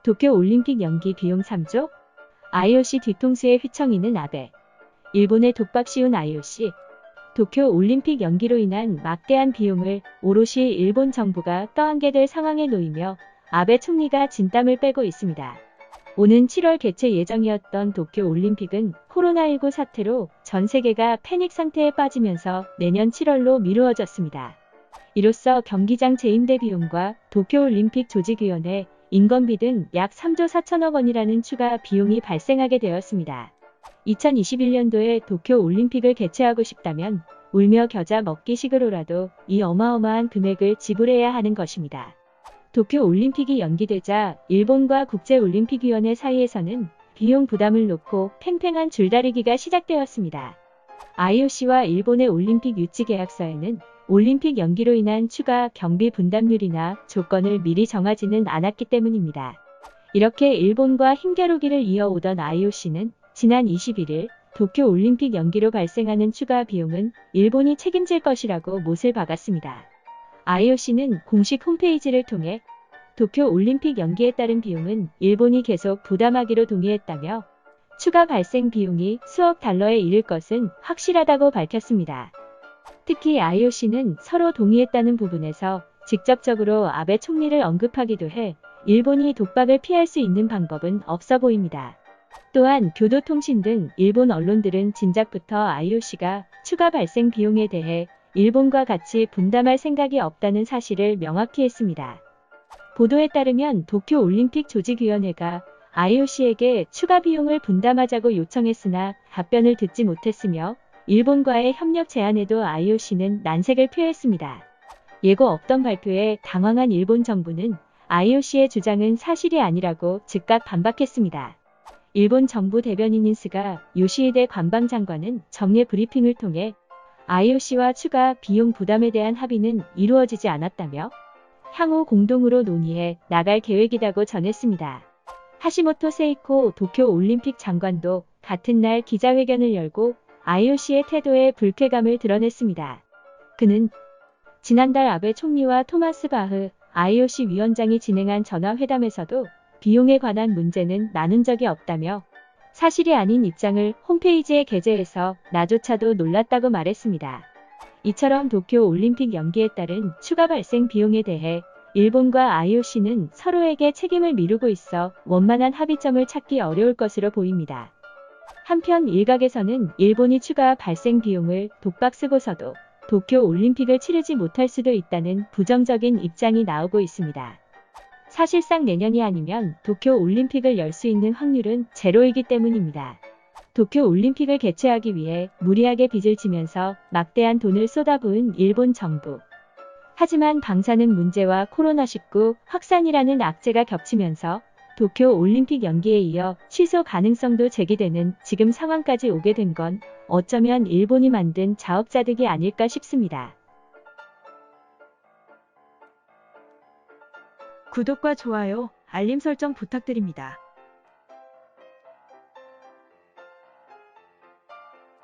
도쿄올림픽 연기 비용 3조? IOC 뒤통수에 휘청이는 아베. 일본의 독박 씌운 IOC. 도쿄올림픽 연기로 인한 막대한 비용을 오롯이 일본 정부가 떠안게 될 상황에 놓이며 아베 총리가 진땀을 빼고 있습니다. 오는 7월 개최 예정이었던 도쿄올림픽은 코로나19 사태로 전 세계가 패닉 상태에 빠지면서 내년 7월로 미루어졌습니다. 이로써 경기장 재임대 비용과 도쿄올림픽 조직위원회, 인건비 등 약 3조 4천억 원이라는 추가 비용이 발생하게 되었습니다. 2021년도에 도쿄올림픽을 개최하고 싶다면 울며 겨자 먹기 식으로라도 이 어마어마한 금액을 지불해야 하는 것입니다. 도쿄올림픽이 연기되자 일본과 국제올림픽위원회 사이에서는 비용 부담을 놓고 팽팽한 줄다리기가 시작되었습니다. IOC와 일본의 올림픽 유치 계약서에는 올림픽 연기로 인한 추가 경비 분담률이나 조건을 미리 정하지는 않았기 때문입니다. 이렇게 일본과 힘겨루기를 이어오던 IOC는 지난 21일 도쿄올림픽 연기로 발생하는 추가 비용은 일본이 책임질 것이라고 못을 박았습니다. IOC는 공식 홈페이지를 통해 도쿄올림픽 연기에 따른 비용은 일본이 계속 부담하기로 동의했다며 추가 발생 비용이 수억 달러에 이를 것은 확실하다고 밝혔습니다. 특히 IOC는 서로 동의했다는 부분에서 직접적으로 아베 총리를 언급하기도 해 일본이 독박을 피할 수 있는 방법은 없어 보입니다. 또한 교도통신 등 일본 언론들은 진작부터 IOC가 추가 발생 비용에 대해 일본과 같이 분담할 생각이 없다는 사실을 명확히 했습니다. 보도에 따르면 도쿄올림픽 조직위원회가 IOC에게 추가 비용을 분담하자고 요청했으나 답변을 듣지 못했으며 일본과의 협력 제안에도 IOC는 난색을 표했습니다. 예고 없던 발표에 당황한 일본 정부는 IOC의 주장은 사실이 아니라고 즉각 반박했습니다. 일본 정부 대변인인 스가 요시히데 관방장관은 정례 브리핑을 통해 IOC와 추가 비용 부담에 대한 합의는 이루어지지 않았다며 향후 공동으로 논의해 나갈 계획이라고 전했습니다. 하시모토 세이코 도쿄올림픽 장관도 같은 날 기자회견을 열고 IOC의 태도에 불쾌감을 드러냈습니다. 그는 지난달 아베 총리와 토마스 바흐 IOC 위원장이 진행한 전화회담에서도 비용에 관한 문제는 나눈 적이 없다며 사실이 아닌 입장을 홈페이지에 게재해서 나조차도 놀랐다고 말했습니다. 이처럼 도쿄올림픽 연기에 따른 추가 발생 비용에 대해 일본과 IOC는 서로에게 책임을 미루고 있어 원만한 합의점을 찾기 어려울 것으로 보입니다. 한편 일각에서는 일본이 추가 발생 비용을 독박 쓰고서도 도쿄올림픽을 치르지 못할 수도 있다는 부정적인 입장이 나오고 있습니다. 사실상 내년이 아니면 도쿄올림픽을 열 수 있는 확률은 제로이기 때문입니다. 도쿄올림픽을 개최하기 위해 무리하게 빚을 지면서 막대한 돈을 쏟아부은 일본 정부. 하지만 방사능 문제와 코로나19 확산이라는 악재가 겹치면서 도쿄올림픽 연기에 이어 취소 가능성도 제기되는 지금 상황까지 오게 된 건 어쩌면 일본이 만든 자업자득이 아닐까 싶습니다. 구독과 좋아요, 알림 설정 부탁드립니다.